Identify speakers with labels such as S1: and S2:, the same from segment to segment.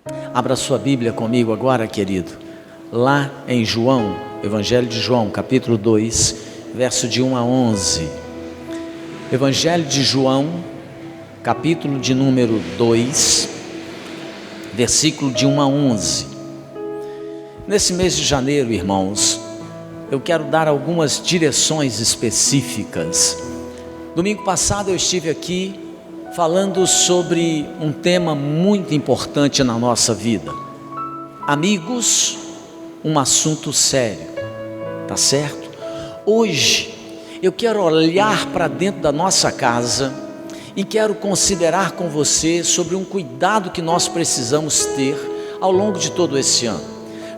S1: Abra sua Bíblia comigo agora, querido, lá em João, Evangelho de João, capítulo 2, verso de 1 a 11. Evangelho de João, capítulo de número 2, versículo de 1 a 11. Nesse mês de janeiro, irmãos, eu quero dar algumas direções específicas. Domingo passado eu estive aqui falando sobre um tema muito importante na nossa vida. Amigos, um assunto sério, tá certo? Hoje eu quero olhar para dentro da nossa casa e quero considerar com você sobre um cuidado que nós precisamos ter ao longo de todo esse ano.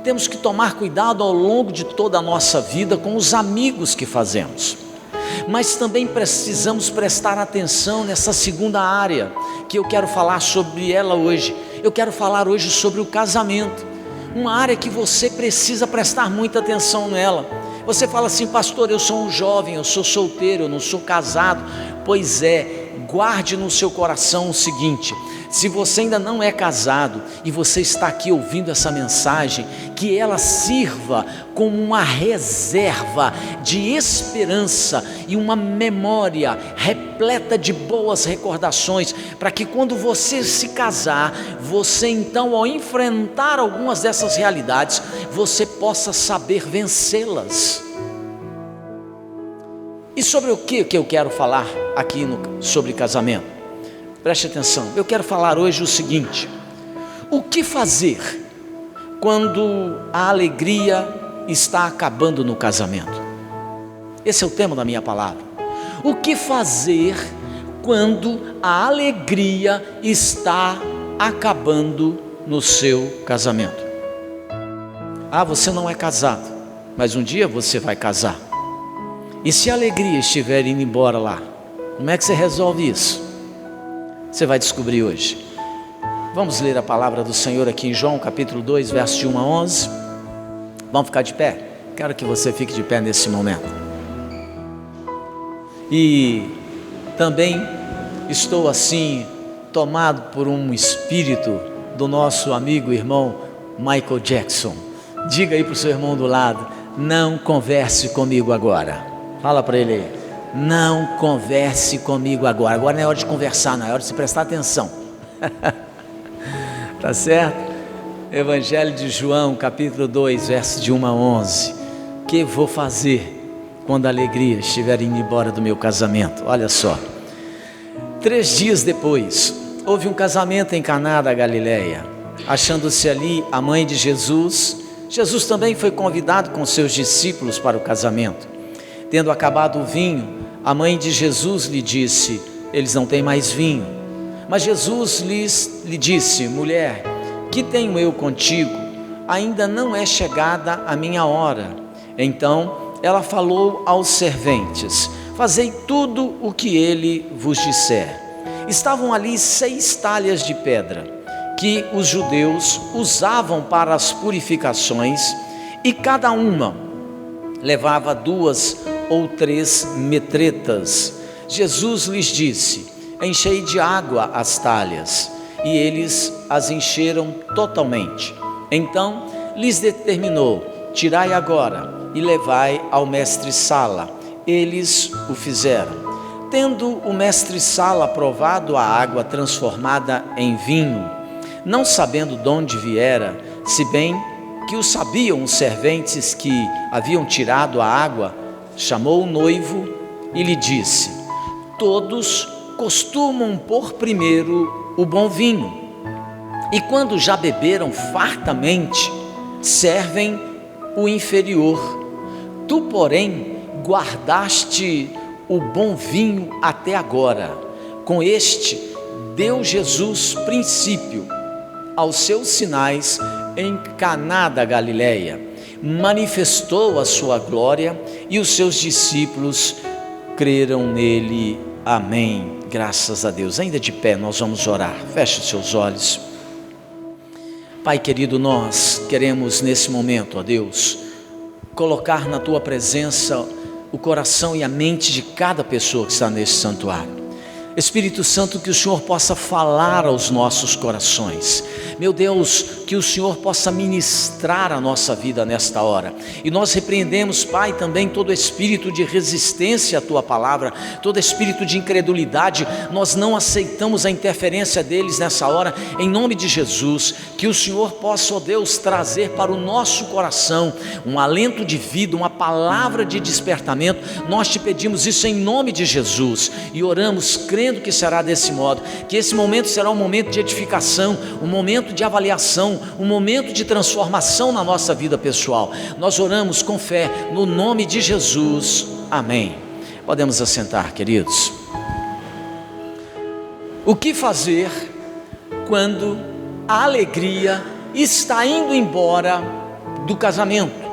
S1: Temos que tomar cuidado ao longo de toda a nossa vida com os amigos que fazemos. Mas também precisamos prestar atenção nessa segunda área, que eu quero falar sobre ela hoje. Eu quero falar hoje sobre o casamento, uma área que você precisa prestar muita atenção nela. Você fala assim: pastor, eu sou um jovem, eu sou solteiro, eu não sou casado. Pois é, guarde no seu coração o seguinte: se você ainda não é casado e você está aqui ouvindo essa mensagem, que ela sirva como uma reserva de esperança e uma memória repleta de boas recordações, para que quando você se casar, você então, ao enfrentar algumas dessas realidades, você possa saber vencê-las. E sobre o que eu quero falar aqui sobre casamento? Preste atenção, eu quero falar hoje o seguinte: o que fazer quando a alegria está acabando no casamento? Esse é o tema da minha palavra. O que fazer quando a alegria está acabando no seu casamento? Ah, você não é casado, mas um dia você vai casar. E se a alegria estiver indo embora lá, como é que você resolve isso? Você vai descobrir hoje. Vamos ler a palavra do Senhor aqui em João capítulo 2, verso de 1 a 11. Vamos ficar de pé? Quero que você fique de pé nesse momento. E também estou assim tomado por um espírito do nosso amigo irmão Michael Jackson. Diga aí para o seu irmão do lado: não converse comigo agora. Fala para ele aí: não converse comigo agora. Agora não é hora de conversar, não é hora de se prestar atenção. Tá certo? Evangelho de João, capítulo 2, verso de 1 a 11. O que vou fazer quando a alegria estiver indo embora do meu casamento? Olha só. 3 dias depois, houve um casamento em Caná da Galileia. Achando-se ali a mãe de Jesus, Jesus também foi convidado com seus discípulos para o casamento. Tendo acabado o vinho, a mãe de Jesus lhe disse: eles não têm mais vinho. Mas Jesus lhe disse: mulher, que tenho eu contigo? Ainda não é chegada a minha hora. Então ela falou aos serventes: fazei tudo o que ele vos disser. Estavam ali 6 talhas de pedra, que os judeus usavam para as purificações, e cada uma levava 2 ou 3 metretas. Jesus lhes disse: enchei de água as talhas, e eles as encheram totalmente. Então lhes determinou: tirai agora e levai ao mestre-sala. Eles o fizeram. Tendo o mestre-sala provado a água transformada em vinho, não sabendo de onde viera, se bem que o sabiam os serventes que haviam tirado a água, chamou o noivo e lhe disse: todos costumam pôr primeiro o bom vinho, e quando já beberam fartamente, servem o inferior. Tu, porém, guardaste o bom vinho até agora. Com este deu Jesus princípio aos seus sinais em Caná da Galileia. Manifestou a sua glória e os seus discípulos creram nele. Amém. Graças a Deus. Ainda de pé, nós vamos orar. Feche os seus olhos. Pai querido, nós queremos nesse momento, ó Deus, colocar na tua presença o coração e a mente de cada pessoa que está nesse santuário. Espírito Santo, que o Senhor possa falar aos nossos corações. Meu Deus, que o Senhor possa ministrar a nossa vida nesta hora. E nós repreendemos, Pai, também todo espírito de resistência à Tua palavra, todo espírito de incredulidade. Nós não aceitamos a interferência deles nessa hora, em nome de Jesus. Que o Senhor possa, ó Deus, trazer para o nosso coração um alento de vida, uma palavra de despertamento. Nós te pedimos isso em nome de Jesus e oramos crendo que será desse modo, que esse momento será um momento de edificação, um momento de avaliação, um momento de transformação na nossa vida pessoal. Nós oramos com fé no nome de Jesus, amém. Podemos assentar, queridos. O que fazer quando a alegria está indo embora do casamento?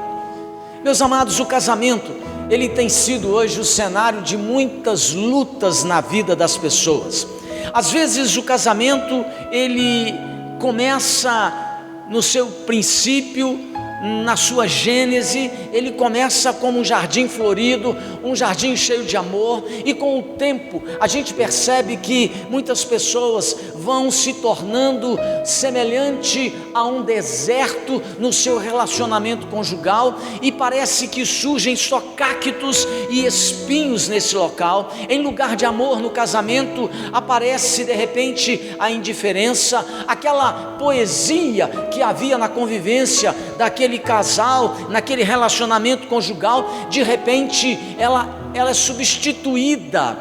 S1: Meus amados, o casamento, ele tem sido hoje o cenário de muitas lutas na vida das pessoas. Às vezes o casamento, ele começa no seu princípio, na sua gênese, ele começa como um jardim florido, um jardim cheio de amor, e com o tempo a gente percebe que muitas pessoas vão se tornando semelhante a um deserto no seu relacionamento conjugal, e parece que surgem só cactos e espinhos nesse local. Em lugar de amor no casamento, aparece de repente a indiferença, aquela poesia que havia na convivência daquele casal, naquele relacionamento conjugal, de repente ela é substituída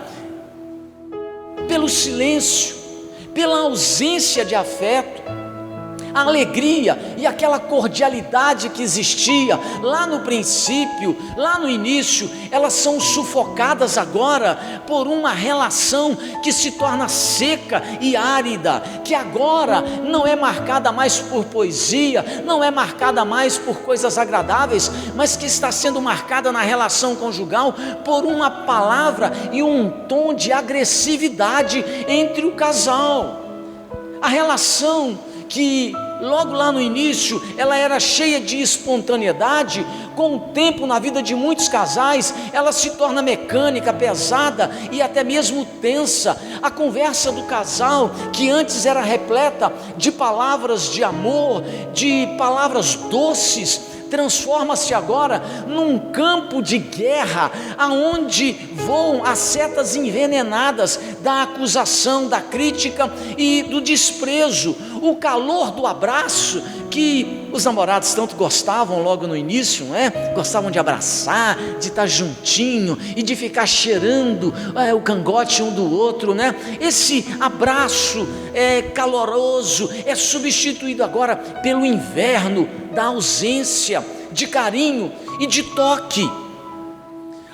S1: pelo silêncio, pela ausência de afeto. A alegria e aquela cordialidade que existia lá no princípio, lá no início, elas são sufocadas agora por uma relação que se torna seca e árida, que agora não é marcada mais por poesia, não é marcada mais por coisas agradáveis, mas que está sendo marcada na relação conjugal por uma palavra e um tom de agressividade entre o casal. A relação que logo lá no início ela era cheia de espontaneidade, com o tempo na vida de muitos casais ela se torna mecânica, pesada e até mesmo tensa. A conversa do casal, que antes era repleta de palavras de amor, de palavras doces, transforma-se agora num campo de guerra, aonde voam as setas envenenadas da acusação, da crítica e do desprezo. O calor do abraço que os namorados tanto gostavam logo no início, não é? Gostavam de abraçar, de estar juntinho e de ficar cheirando o cangote um do outro, né? Esse abraço caloroso é substituído agora pelo inverno da ausência de carinho e de toque.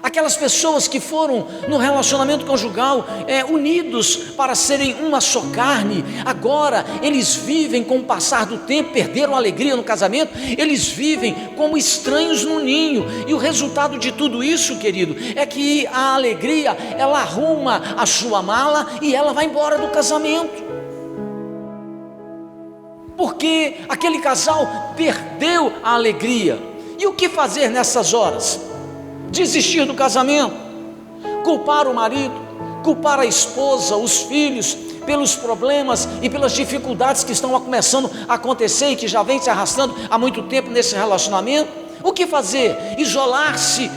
S1: Aquelas pessoas que foram no relacionamento conjugal unidos para serem uma só carne, agora eles vivem com o passar do tempo, perderam a alegria no casamento, eles vivem como estranhos no ninho, e o resultado de tudo isso, querido, é que a alegria, ela arruma a sua mala e ela vai embora do casamento, porque aquele casal perdeu a alegria. E o que fazer nessas horas? Desistir do casamento, culpar o marido, culpar a esposa, os filhos, pelos problemas e pelas dificuldades que estão começando a acontecer e que já vem se arrastando há muito tempo nesse relacionamento. O que fazer? Isolar-se,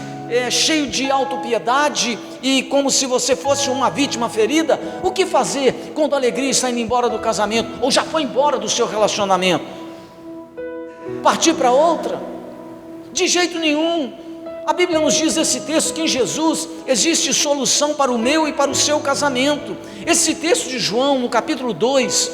S1: cheio de autopiedade e como se você fosse uma vítima ferida? O que fazer quando a alegria está indo embora do casamento, ou já foi embora do seu relacionamento? Partir para outra? De jeito nenhum. A Bíblia nos diz nesse texto que em Jesus existe solução para o meu e para o seu casamento. Esse texto de João, no capítulo 2,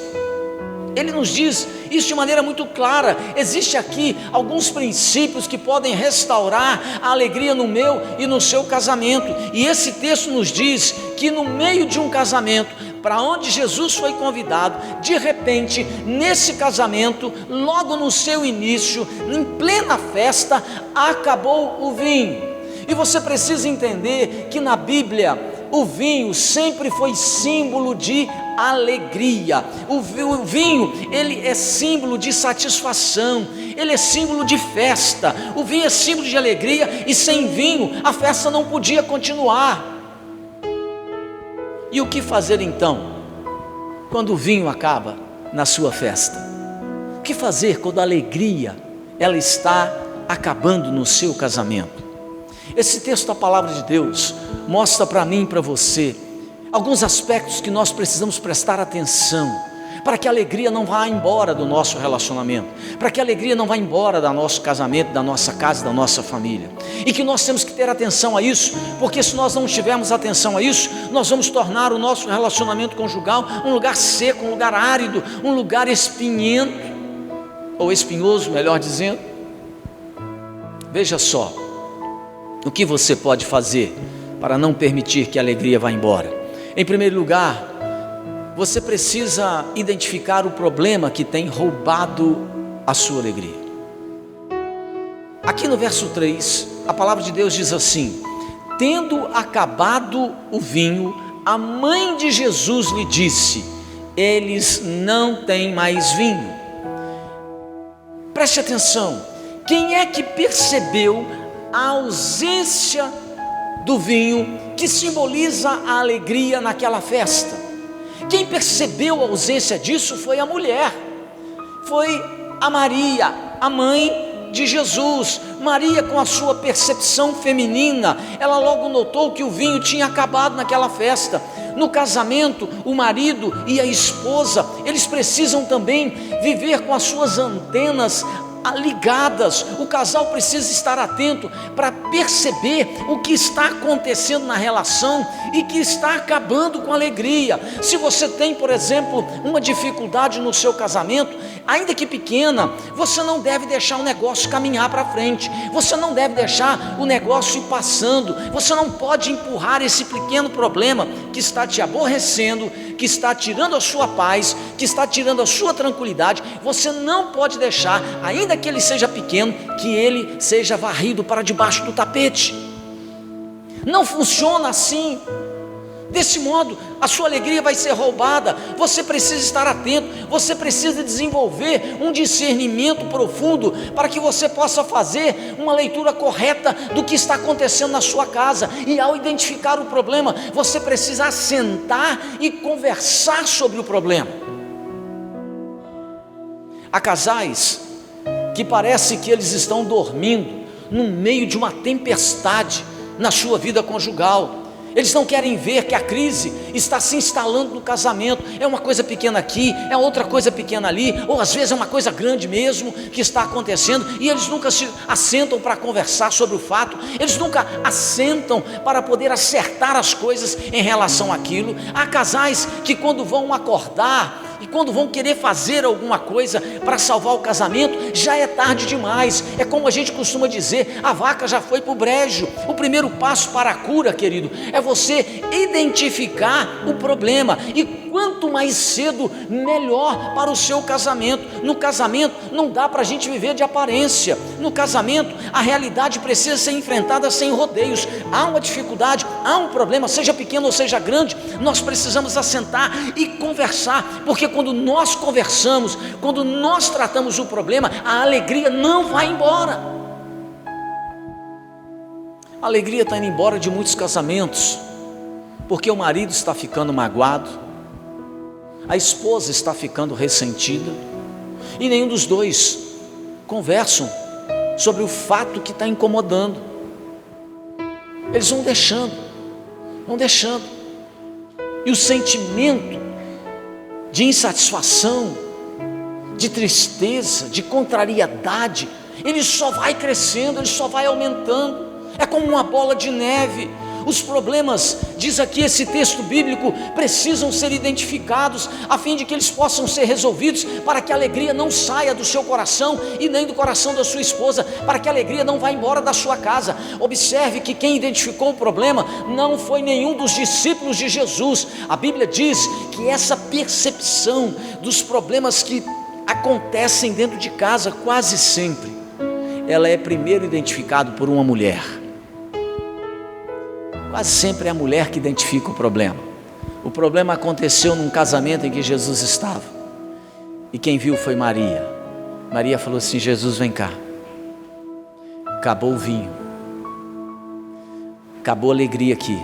S1: ele nos diz isso de maneira muito clara. Existe aqui alguns princípios que podem restaurar a alegria no meu e no seu casamento. E esse texto nos diz que no meio de um casamento, para onde Jesus foi convidado, de repente, nesse casamento, logo no seu início, em plena festa, acabou o vinho. E você precisa entender que na Bíblia, o vinho sempre foi símbolo de alegria. O vinho, ele é símbolo de satisfação, ele é símbolo de festa. O vinho é símbolo de alegria, e sem vinho a festa não podia continuar. E o que fazer então, quando o vinho acaba na sua festa? O que fazer quando a alegria, ela está acabando no seu casamento? Esse texto da palavra de Deus mostra para mim e para você alguns aspectos que nós precisamos prestar atenção, para que a alegria não vá embora do nosso relacionamento, para que a alegria não vá embora do nosso casamento, da nossa casa, da nossa família, e que nós temos que ter atenção a isso, porque se nós não tivermos atenção a isso, nós vamos tornar o nosso relacionamento conjugal um lugar seco, um lugar árido, um lugar espinhento, ou espinhoso, melhor dizendo. Veja só, o que você pode fazer para não permitir que a alegria vá embora? Em primeiro lugar, você precisa identificar o problema que tem roubado a sua alegria. Aqui no verso 3, a palavra de Deus diz assim: tendo acabado o vinho, a mãe de Jesus lhe disse: eles não têm mais vinho. Preste atenção, quem é que percebeu a ausência do vinho que simboliza a alegria naquela festa? Quem percebeu a ausência disso foi a mulher, foi a Maria, a mãe de Jesus. Maria, com a sua percepção feminina, ela logo notou que o vinho tinha acabado naquela festa. No casamento, o marido e a esposa, eles precisam também viver com as suas antenas ligadas. O casal precisa estar atento para perceber o que está acontecendo na relação e que está acabando com a alegria. Se você tem, por exemplo, uma dificuldade no seu casamento, ainda que pequena, você não deve deixar o negócio caminhar para frente, você não deve deixar o negócio ir passando, você não pode empurrar esse pequeno problema que está te aborrecendo, que está tirando a sua paz, que está tirando a sua tranquilidade. Você não pode deixar, ainda que ele seja pequeno, que ele seja varrido para debaixo do tapete. Não funciona assim. Desse modo, a sua alegria vai ser roubada. Você precisa estar atento, você precisa desenvolver um discernimento profundo para que você possa fazer uma leitura correta do que está acontecendo na sua casa. E ao identificar o problema, você precisa assentar e conversar sobre o problema. Há casais que parece que eles estão dormindo no meio de uma tempestade na sua vida conjugal. Eles não querem ver que a crise está se instalando no casamento. É uma coisa pequena aqui, é outra coisa pequena ali, ou às vezes é uma coisa grande mesmo que está acontecendo, e eles nunca se assentam para conversar sobre o fato, eles nunca assentam para poder acertar as coisas em relação àquilo. Há casais que, quando vão acordar e quando vão querer fazer alguma coisa para salvar o casamento, já é tarde demais. É como a gente costuma dizer, a vaca já foi para o brejo. O primeiro passo para a cura, querido, é você identificar o problema, e quanto mais cedo, melhor para o seu casamento. No casamento não dá para a gente viver de aparência. No casamento a realidade precisa ser enfrentada sem rodeios. Há uma dificuldade, há um problema, seja pequeno ou seja grande, nós precisamos assentar e conversar, porque quando nós conversamos, quando nós tratamos o problema, a alegria não vai embora. A alegria está indo embora de muitos casamentos, porque o marido está ficando magoado, a esposa está ficando ressentida, e nenhum dos dois conversam sobre o fato que está incomodando. Eles vão deixando, e o sentimento de insatisfação, de tristeza, de contrariedade, ele só vai crescendo, ele só vai aumentando. É como uma bola de neve. Os problemas, diz aqui esse texto bíblico, precisam ser identificados, a fim de que eles possam ser resolvidos, para que a alegria não saia do seu coração e nem do coração da sua esposa, para que a alegria não vá embora da sua casa. Observe que quem identificou o problema não foi nenhum dos discípulos de Jesus. A Bíblia diz que essa percepção dos problemas que acontecem dentro de casa, quase sempre, ela é primeiro identificada por uma mulher. Quase sempre é a mulher que identifica o problema. O problema aconteceu num casamento em que Jesus estava, e quem viu foi Maria. Maria falou assim: Jesus, vem cá, acabou o vinho, acabou a alegria aqui,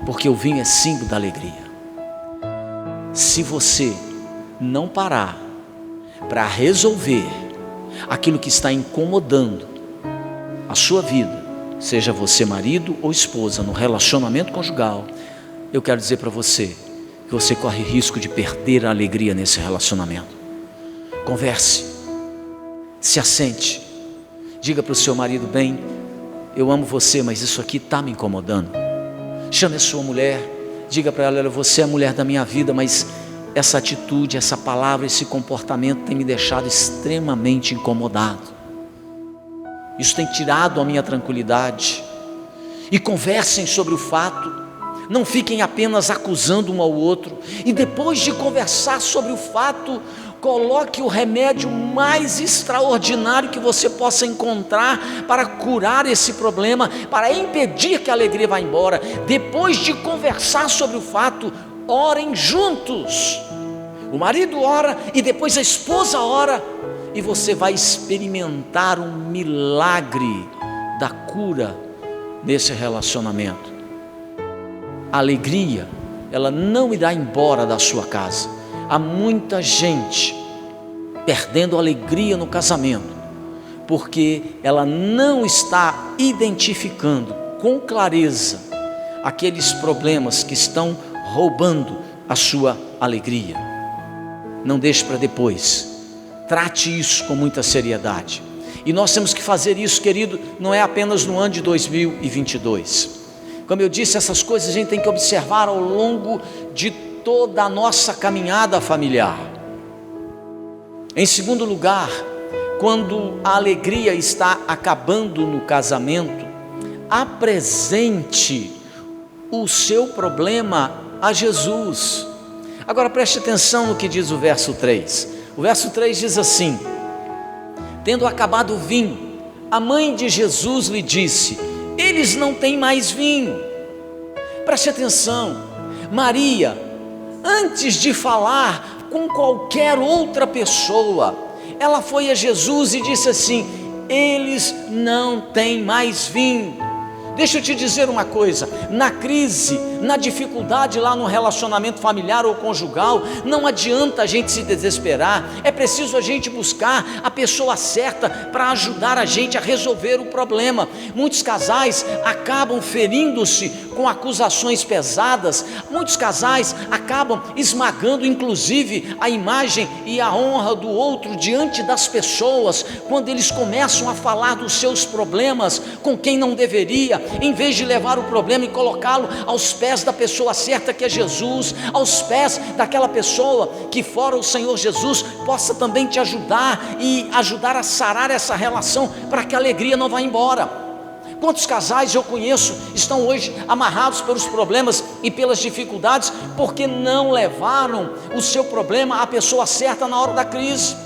S1: porque o vinho é símbolo da alegria. Se você não parar para resolver aquilo que está incomodando a sua vida, seja você marido ou esposa, no relacionamento conjugal, eu quero dizer para você que você corre risco de perder a alegria nesse relacionamento. Converse, se assente, diga para o seu marido: bem, eu amo você, mas isso aqui está me incomodando. Chame a sua mulher, diga para ela: você é a mulher da minha vida, mas essa atitude, essa palavra, esse comportamento tem me deixado extremamente incomodado. Isso tem tirado a minha tranquilidade. E conversem sobre o fato. Não fiquem apenas acusando um ao outro. E depois de conversar sobre o fato, coloque o remédio mais extraordinário que você possa encontrar para curar esse problema, para impedir que a alegria vá embora. Depois de conversar sobre o fato, orem juntos. O marido ora e depois a esposa ora, e você vai experimentar um milagre da cura nesse relacionamento. A alegria, ela não irá embora da sua casa. Há muita gente perdendo a alegria no casamento, porque ela não está identificando com clareza aqueles problemas que estão roubando a sua alegria. Não deixe para depois. Trate isso com muita seriedade. E nós temos que fazer isso, querido, não é apenas no ano de 2022. Como eu disse, essas coisas a gente tem que observar ao longo de toda a nossa caminhada familiar. Em segundo lugar, quando a alegria está acabando no casamento, apresente o seu problema a Jesus. Agora preste atenção no que diz o verso 3. O verso 3 diz assim: tendo acabado o vinho, a mãe de Jesus lhe disse: eles não têm mais vinho. Preste atenção, Maria, antes de falar com qualquer outra pessoa, ela foi a Jesus e disse assim: eles não têm mais vinho. Deixa eu te dizer uma coisa, na crise, na dificuldade lá no relacionamento familiar ou conjugal, não adianta a gente se desesperar, é preciso a gente buscar a pessoa certa para ajudar a gente a resolver o problema. Muitos casais acabam ferindo-se com acusações pesadas, muitos casais acabam esmagando inclusive a imagem e a honra do outro diante das pessoas, quando eles começam a falar dos seus problemas com quem não deveria, em vez de levar o problema e colocá-lo aos pés da pessoa certa, que é Jesus, aos pés daquela pessoa que fora o Senhor Jesus possa também te ajudar e ajudar a sarar essa relação para que a alegria não vá embora. Quantos casais eu conheço estão hoje amarrados pelos problemas e pelas dificuldades porque não levaram o seu problema à pessoa certa na hora da crise?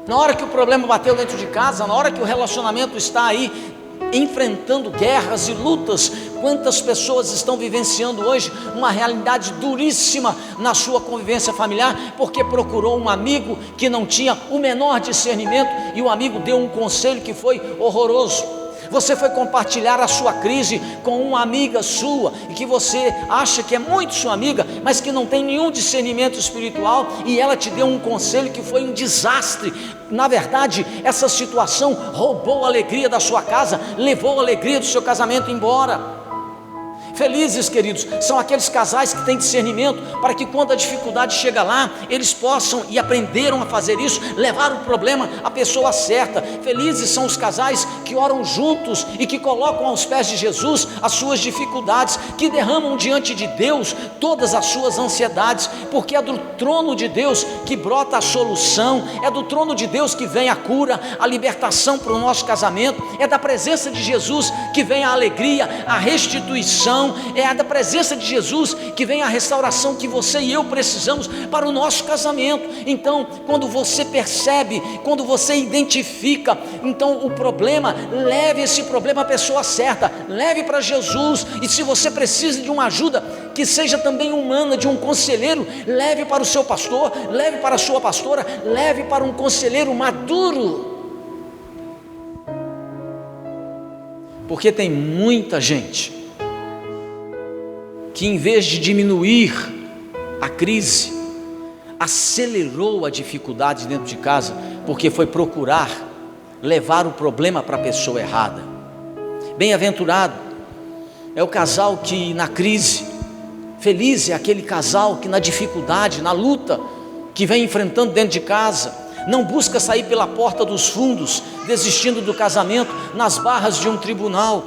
S1: Na hora que o problema bateu dentro de casa, na hora que o relacionamento está aí enfrentando guerras e lutas, quantas pessoas estão vivenciando hoje uma realidade duríssima na sua convivência familiar, porque procurou um amigo que não tinha o menor discernimento e o amigo deu um conselho que foi horroroso. Você foi compartilhar a sua crise com uma amiga sua e que você acha que é muito sua amiga, mas que não tem nenhum discernimento espiritual, e ela te deu um conselho que foi um desastre. Na verdade, essa situação roubou a alegria da sua casa, levou a alegria do seu casamento embora. Felizes, queridos, são aqueles casais que têm discernimento para que quando a dificuldade chega lá, eles possam, e aprenderam a fazer isso, levar o problema à pessoa certa. Felizes são os casais que oram juntos e que colocam aos pés de Jesus as suas dificuldades, que derramam diante de Deus todas as suas ansiedades, porque é do trono de Deus que brota a solução, é do trono de Deus que vem a cura, a libertação para o nosso casamento, é da presença de Jesus que vem a alegria, a restituição, é da presença de Jesus que vem a restauração que você e eu precisamos para o nosso casamento. Então, quando você percebe, quando você identifica, então o problema, leve esse problema à pessoa certa, leve para Jesus. E se você precisa de uma ajuda que seja também humana, de um conselheiro, leve para o seu pastor, leve para a sua pastora, leve para um conselheiro maduro, porque tem muita gente que em vez de diminuir a crise, acelerou a dificuldade dentro de casa, porque foi procurar levar o problema para a pessoa errada. Bem-aventurado é o casal que na crise, feliz é aquele casal que na dificuldade, na luta que vem enfrentando dentro de casa, não busca sair pela porta dos fundos, desistindo do casamento nas barras de um tribunal,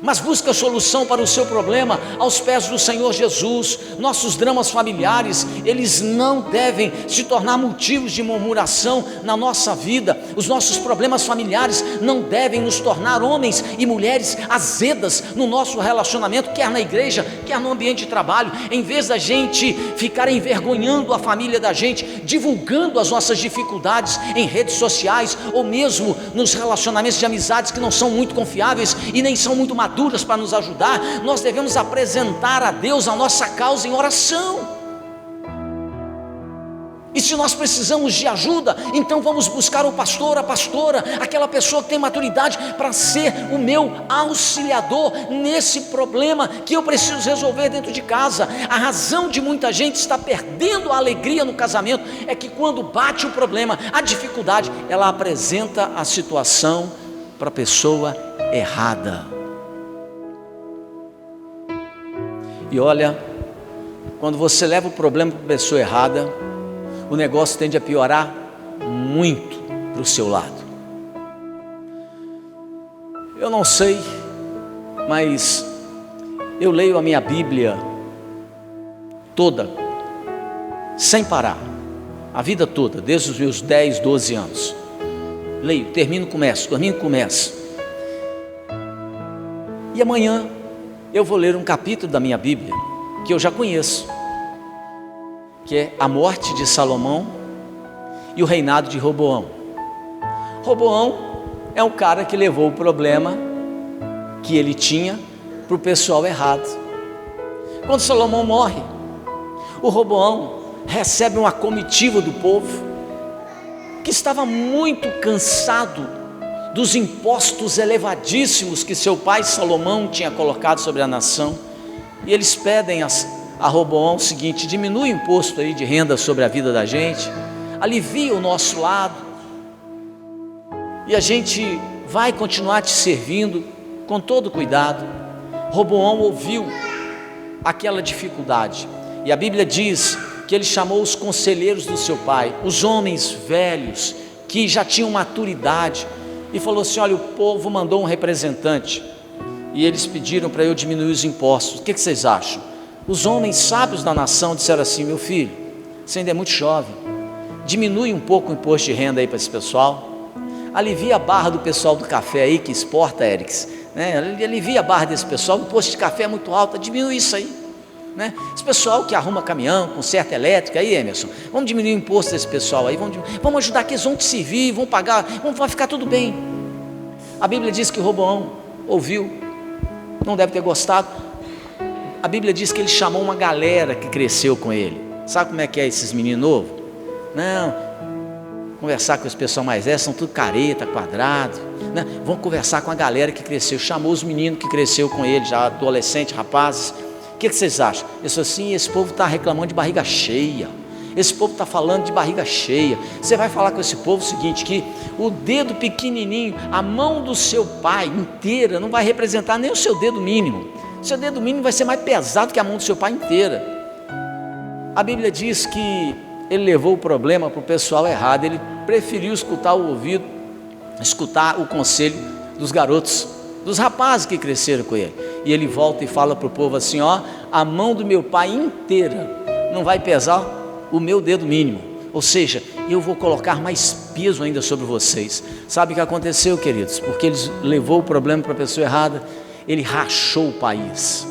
S1: mas busca solução para o seu problema aos pés do Senhor Jesus. Nossos dramas familiares, eles não devem se tornar motivos de murmuração na nossa vida. Os nossos problemas familiares não devem nos tornar homens e mulheres azedas no nosso relacionamento, quer na igreja, quer no ambiente de trabalho. Em vez da gente ficar envergonhando a família da gente, divulgando as nossas dificuldades em redes sociais, ou mesmo nos relacionamentos de amizades que não são muito confiáveis e nem são muito maduras para nos ajudar, nós devemos apresentar a Deus a nossa causa em oração. E se nós precisamos de ajuda, então vamos buscar o pastor, a pastora, aquela pessoa que tem maturidade para ser o meu auxiliador nesse problema que eu preciso resolver dentro de casa. A razão de muita gente estar perdendo a alegria no casamento é que quando bate o problema, a dificuldade, ela apresenta a situação para a pessoa errada. E olha, quando você leva o problema para a pessoa errada, o negócio tende a piorar muito para o seu lado. Eu não sei, mas eu leio a minha Bíblia toda, sem parar, a vida toda, desde os meus 10, 12 anos. Leio, termino, começo. E amanhã eu vou ler um capítulo da minha Bíblia que eu já conheço, que é a morte de Salomão e o reinado de Roboão. Roboão é um cara que levou o problema que ele tinha para o pessoal errado. Quando Salomão morre, o Roboão recebe uma comitiva do povo que estava muito cansado dos impostos elevadíssimos que seu pai Salomão tinha colocado sobre a nação, e eles pedem a Roboão o seguinte: diminui o imposto aí de renda sobre a vida da gente, alivia o nosso lado, e a gente vai continuar te servindo com todo cuidado. Roboão ouviu aquela dificuldade, e a Bíblia diz que ele chamou os conselheiros do seu pai, os homens velhos, que já tinham maturidade, e falou assim: olha, o povo mandou um representante, e eles pediram para eu diminuir os impostos, o que vocês acham? Os homens sábios da nação disseram assim: meu filho, você ainda é muito jovem, diminui um pouco o imposto de renda aí para esse pessoal, alivia a barra do pessoal do café aí que exporta, Erics, né? Alivia a barra desse pessoal, o imposto de café é muito alto, diminui isso aí, né? Esse pessoal que arruma caminhão, conserta elétrica aí, Emerson, vamos diminuir o imposto desse pessoal aí, vamos ajudar que eles vão te servir, vão pagar, vai ficar tudo bem. A Bíblia diz que Roboão ouviu, não deve ter gostado. A Bíblia diz que ele chamou uma galera que cresceu com ele. Sabe como é que é esses meninos novos? Não, conversar com esse pessoal mais velho, são tudo careta, quadrado, né? Vamos conversar com a galera que cresceu. Chamou os meninos que cresceu com ele, já adolescentes, rapazes. O que vocês acham? Eu sou assim: esse povo está reclamando de barriga cheia, esse povo está falando de barriga cheia. Você vai falar com esse povo o seguinte, que o dedo pequenininho, a mão do seu pai inteira não vai representar nem o seu dedo mínimo. O seu dedo mínimo vai ser mais pesado que a mão do seu pai inteira. A Bíblia diz que ele levou o problema para o pessoal errado, ele preferiu escutar o ouvido, escutar o conselho dos garotos, dos rapazes que cresceram com ele. E ele volta e fala para o povo assim: ó, a mão do meu pai inteira não vai pesar o meu dedo mínimo, ou seja, eu vou colocar mais peso ainda sobre vocês. Sabe o que aconteceu, queridos? Porque ele levou o problema para a pessoa errada, ele rachou o país,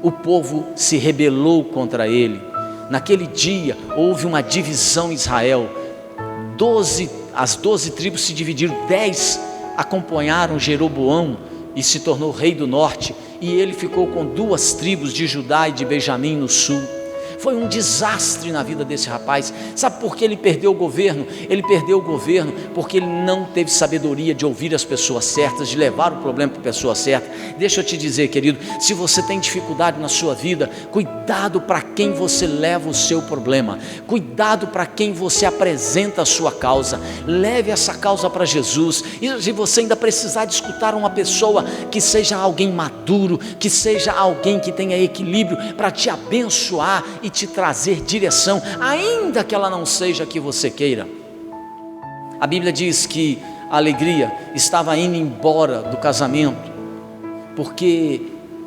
S1: o povo se rebelou contra ele. Naquele dia houve uma divisão em Israel, as 12 tribos se dividiram, 10 acompanharam Jeroboão e se tornou rei do norte, e ele ficou com 2 tribos de Judá e de Benjamim no sul. Foi um desastre na vida desse rapaz. Sabe por que ele perdeu o governo? Ele perdeu o governo porque ele não teve sabedoria de ouvir as pessoas certas, de levar o problema para a pessoa certa. Deixa eu te dizer, querido, se você tem dificuldade na sua vida, cuidado para quem você leva o seu problema, cuidado para quem você apresenta a sua causa. Leve essa causa para Jesus. E se você ainda precisar de escutar uma pessoa que seja alguém maduro, que seja alguém que tenha equilíbrio para te abençoar e te trazer direção, ainda que ela não seja a que você queira. A Bíblia diz que a alegria estava indo embora do casamento, porque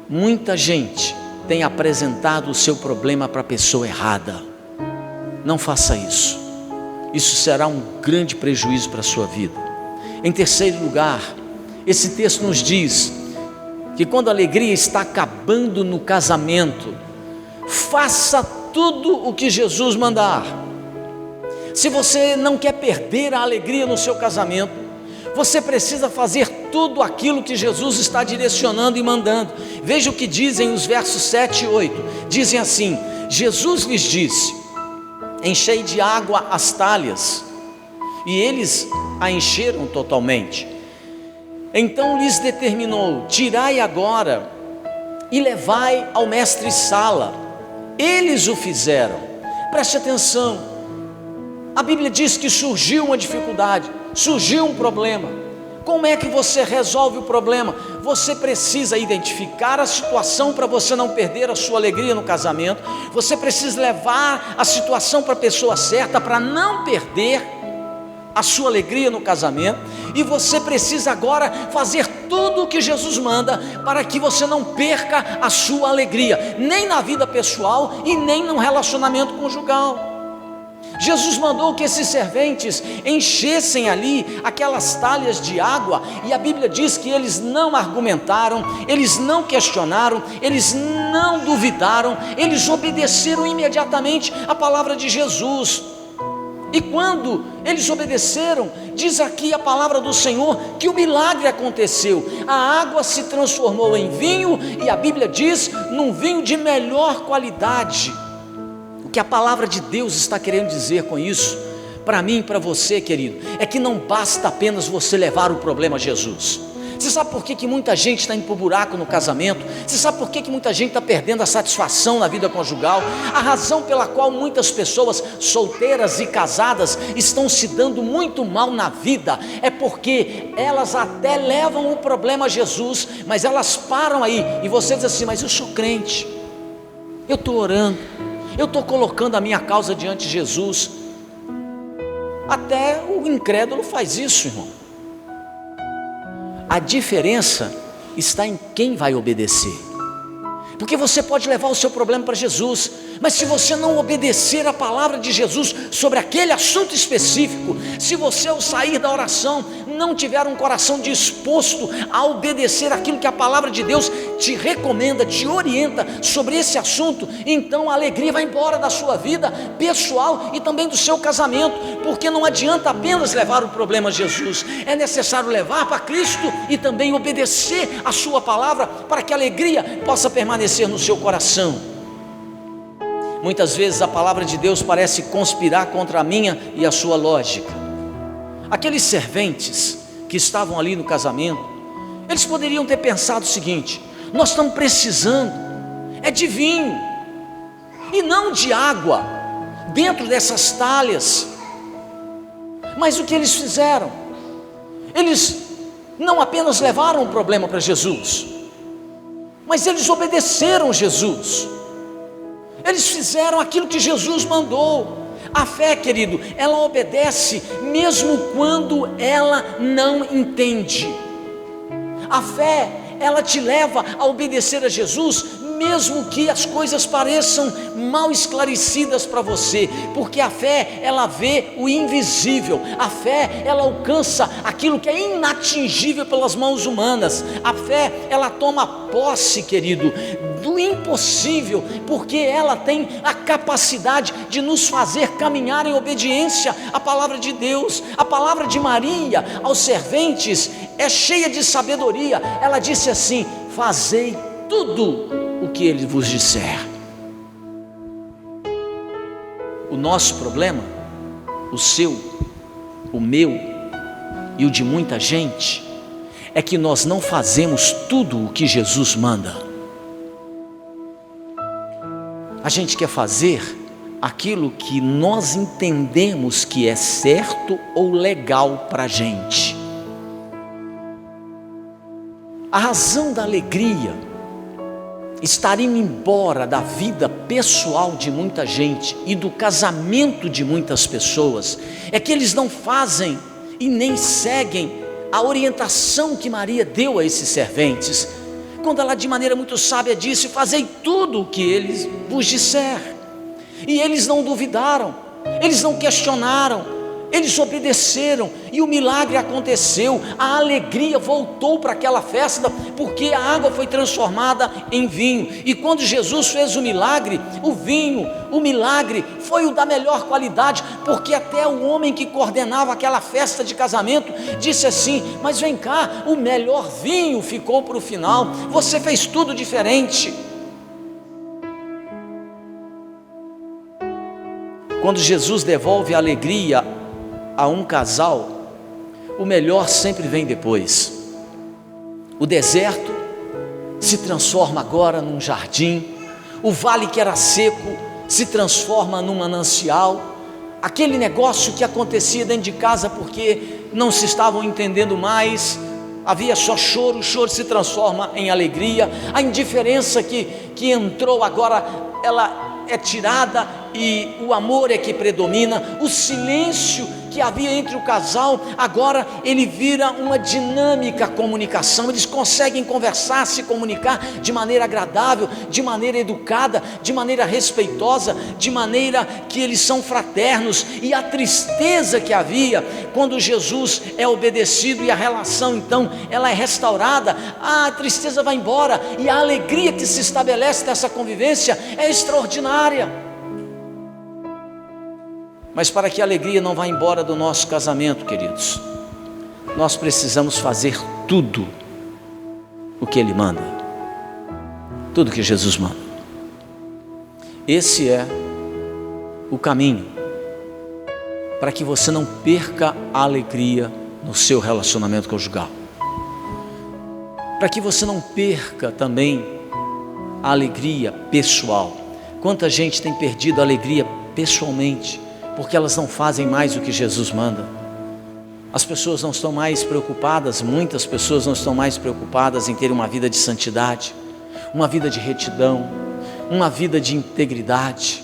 S1: muita gente tem apresentado o seu problema para a pessoa errada. Não faça isso. Isso será um grande prejuízo para a sua vida. Em terceiro lugar, esse texto nos diz que quando a alegria está acabando no casamento, faça tudo o que Jesus mandar. Se você não quer perder a alegria no seu casamento, você precisa fazer tudo aquilo que Jesus está direcionando e mandando. Veja o que dizem os versos 7 e 8. Dizem assim: Jesus lhes disse: enchei de água as talhas, e eles a encheram totalmente. Então lhes determinou: tirai agora e levai ao mestre-sala. Eles o fizeram. Preste atenção, a Bíblia diz que surgiu uma dificuldade, surgiu um problema. Como é que você resolve o problema? Você precisa identificar a situação para você não perder a sua alegria no casamento. Você precisa levar a situação para a pessoa certa para não perder a sua alegria no casamento. E você precisa agora fazer tudo o que Jesus manda para que você não perca a sua alegria, nem na vida pessoal e nem no relacionamento conjugal. Jesus mandou que esses serventes enchessem ali aquelas talhas de água, e a Bíblia diz que eles não argumentaram, eles não questionaram, eles não duvidaram, eles obedeceram imediatamente a palavra de Jesus. E quando eles obedeceram, diz aqui a palavra do Senhor que o milagre aconteceu. A água se transformou em vinho, e a Bíblia diz, num vinho de melhor qualidade. O que a palavra de Deus está querendo dizer com isso, para mim e para você, querido, é que não basta apenas você levar o problema a Jesus. Você sabe por que muita gente está indo para o buraco no casamento? Você sabe por que muita gente está perdendo a satisfação na vida conjugal? A razão pela qual muitas pessoas solteiras e casadas estão se dando muito mal na vida é porque elas até levam o problema a Jesus, mas elas param aí, e você diz assim: mas eu sou crente, eu estou orando, eu estou colocando a minha causa diante de Jesus. Até o incrédulo faz isso, irmão. A diferença está em quem vai obedecer. Porque você pode levar o seu problema para Jesus, mas se você não obedecer a palavra de Jesus sobre aquele assunto específico, se você ao sair da oração não tiver um coração disposto a obedecer aquilo que a palavra de Deus te recomenda, te orienta sobre esse assunto, então a alegria vai embora da sua vida pessoal e também do seu casamento, porque não adianta apenas levar o problema a Jesus, é necessário levar para Cristo e também obedecer a sua palavra para que a alegria possa permanecer no seu coração. Muitas vezes a palavra de Deus parece conspirar contra a minha e a sua lógica. Aqueles serventes que estavam ali no casamento, eles poderiam ter pensado o seguinte: nós estamos precisando de vinho e não de água dentro dessas talhas. Mas o que eles fizeram? Eles não apenas levaram o problema para Jesus, mas eles obedeceram Jesus. Eles fizeram aquilo que Jesus mandou. A fé, querido, ela obedece mesmo quando ela não entende. A fé, ela te leva a obedecer a Jesus, mesmo que as coisas pareçam mal esclarecidas para você, porque a fé, ela vê o invisível. A fé, ela alcança aquilo que é inatingível pelas mãos humanas. A fé, ela toma posse, querido, do impossível, porque ela tem a capacidade de nos fazer caminhar em obediência à palavra de Deus. A palavra de Maria aos serventes é cheia de sabedoria. Ela disse assim: fazei tudo o que ele vos disser. O nosso problema, o seu, o meu e o de muita gente, é que nós não fazemos tudo o que Jesus manda. A gente quer fazer aquilo que nós entendemos que é certo ou legal para a gente. A razão da alegria estar indo embora da vida pessoal de muita gente e do casamento de muitas pessoas é que eles não fazem e nem seguem a orientação que Maria deu a esses serventes, quando ela de maneira muito sábia disse: fazei tudo o que eles vos disser. E eles não duvidaram, eles não questionaram, eles obedeceram, e o milagre aconteceu. A alegria voltou para aquela festa, porque a água foi transformada em vinho. E quando Jesus fez o milagre, o vinho, o milagre foi o da melhor qualidade, porque até o homem que coordenava aquela festa de casamento disse assim: mas vem cá, o melhor vinho ficou para o final, você fez tudo diferente. Quando Jesus devolve a alegria a um casal, o melhor sempre vem depois. O deserto se transforma agora num jardim, o vale que era seco se transforma num manancial, aquele negócio que acontecia dentro de casa porque não se estavam entendendo mais, havia só choro, o choro se transforma em alegria, a indiferença que entrou agora, ela é tirada e o amor é que predomina. O silêncio que havia entre o casal, agora ele vira uma dinâmica comunicação. Eles conseguem conversar, se comunicar de maneira agradável, de maneira educada, de maneira respeitosa, de maneira que eles são fraternos. E a tristeza que havia quando Jesus é obedecido e a relação então ela é restaurada, a tristeza vai embora e a alegria que se estabelece nessa convivência é extraordinária. Mas para que a alegria não vá embora do nosso casamento, queridos, nós precisamos fazer tudo o que Ele manda, tudo que Jesus manda. Esse é o caminho para que você não perca a alegria no seu relacionamento conjugal, para que você não perca também a alegria pessoal. Quanta gente tem perdido a alegria pessoalmente, porque elas não fazem mais o que Jesus manda. As pessoas não estão mais preocupadas, muitas pessoas não estão mais preocupadas em ter uma vida de santidade, uma vida de retidão, uma vida de integridade.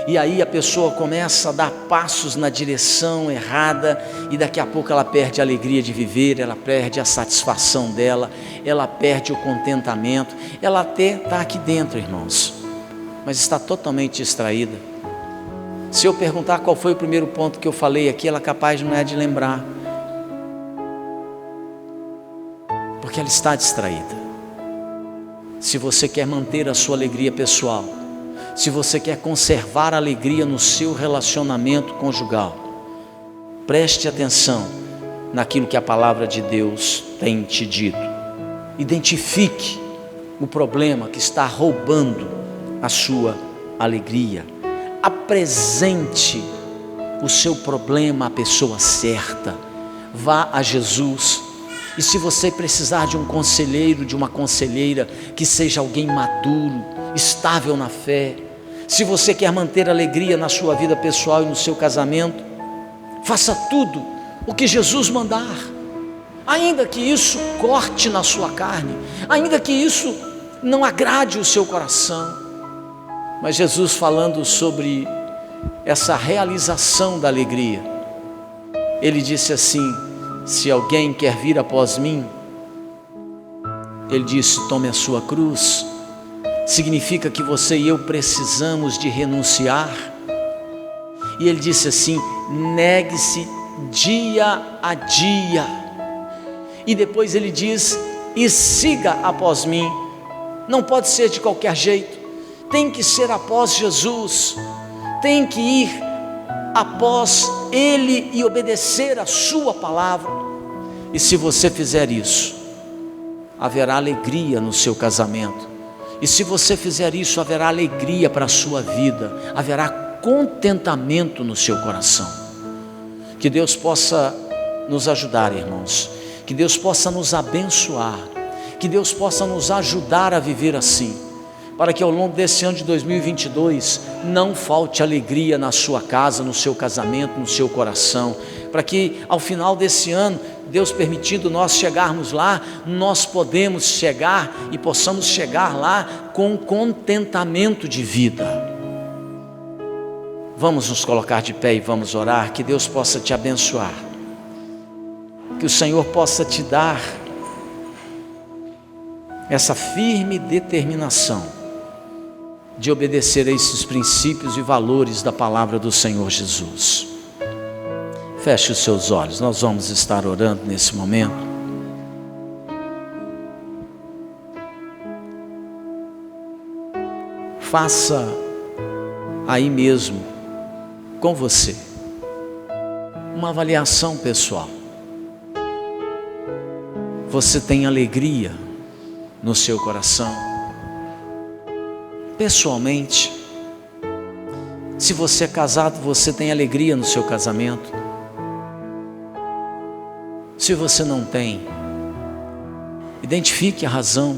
S1: E aí a pessoa começa a dar passos na direção errada e daqui a pouco ela perde a alegria de viver, ela perde a satisfação dela, ela perde o contentamento. Ela até está aqui dentro, irmãos, mas está totalmente distraída. Se eu perguntar qual foi o primeiro ponto que eu falei aqui, ela capaz não é de lembrar, porque ela está distraída. Se você quer manter a sua alegria pessoal, se você quer conservar a alegria no seu relacionamento conjugal, preste atenção naquilo que a palavra de Deus tem te dito. Identifique o problema que está roubando a sua alegria. Apresente o seu problema à pessoa certa. Vá a Jesus. E se você precisar de um conselheiro, de uma conselheira, que seja alguém maduro, estável na fé. Se você quer manter alegria na sua vida pessoal e no seu casamento, faça tudo o que Jesus mandar, ainda que isso corte na sua carne, ainda que isso não agrade o seu coração. Mas Jesus, falando sobre essa realização da alegria, Ele disse assim: se alguém quer vir após mim, Ele disse, tome a sua cruz. Significa que você e eu precisamos de renunciar. E Ele disse assim: negue-se dia a dia. E depois Ele diz: e siga após mim. Não pode ser de qualquer jeito, tem que ser após Jesus, tem que ir após Ele e obedecer a sua palavra. E se você fizer isso, haverá alegria no seu casamento. E se você fizer isso, haverá alegria para a sua vida, haverá contentamento no seu coração. Que Deus possa nos ajudar, irmãos, que Deus possa nos abençoar, que Deus possa nos ajudar a viver assim, para que ao longo desse ano de 2022 não falte alegria na sua casa, no seu casamento, no seu coração, para que ao final desse ano, Deus permitindo nós chegarmos lá, nós podemos chegar e possamos chegar lá com contentamento de vida. Vamos nos colocar de pé e vamos orar, que Deus possa te abençoar, que o Senhor possa te dar essa firme determinação de obedecer a esses princípios e valores da palavra do Senhor Jesus. Feche os seus olhos, nós vamos estar orando nesse momento. Faça aí mesmo, com você, uma avaliação pessoal. Você tem alegria no seu coração? Pessoalmente, se você é casado, você tem alegria no seu casamento? Se você não tem, identifique a razão,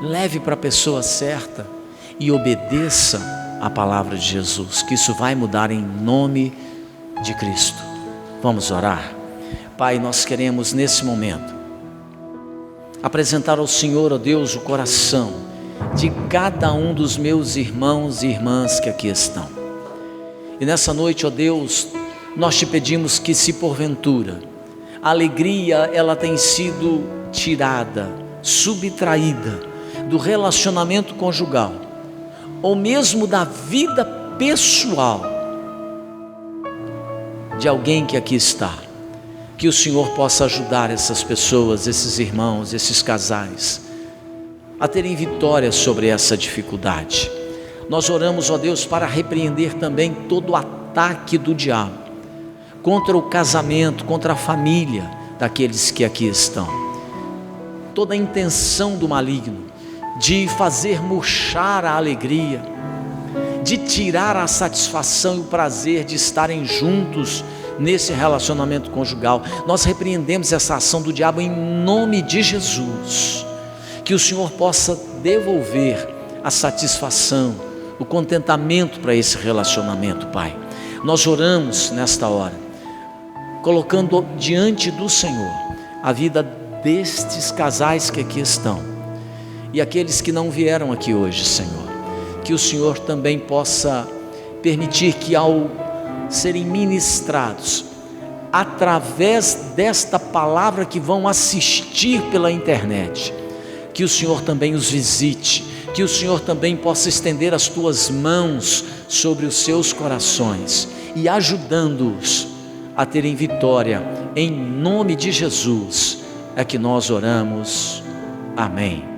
S1: leve para a pessoa certa e obedeça a palavra de Jesus, que isso vai mudar em nome de Cristo. Vamos orar. Pai, nós queremos nesse momento apresentar ao Senhor, ó Deus, o coração de cada um dos meus irmãos e irmãs que aqui estão. E nessa noite, ó Deus, nós te pedimos que, se porventura a alegria ela tem sido tirada, subtraída do relacionamento conjugal, ou mesmo da vida pessoal de alguém que aqui está, que o Senhor possa ajudar essas pessoas, esses irmãos, esses casais, a terem vitória sobre essa dificuldade. Nós oramos, ó Deus, para repreender também todo o ataque do diabo contra o casamento, contra a família daqueles que aqui estão. Toda a intenção do maligno de fazer murchar a alegria, de tirar a satisfação e o prazer de estarem juntos nesse relacionamento conjugal, nós repreendemos essa ação do diabo em nome de Jesus. Que o Senhor possa devolver a satisfação, o contentamento para esse relacionamento, Pai. Nós oramos nesta hora, colocando diante do Senhor a vida destes casais que aqui estão e aqueles que não vieram aqui hoje, Senhor. Que o Senhor também possa permitir que, ao serem ministrados através desta palavra que vão assistir pela internet, que o Senhor também os visite, que o Senhor também possa estender as tuas mãos sobre os seus corações e ajudando-os a terem vitória. Em nome de Jesus é que nós oramos. Amém.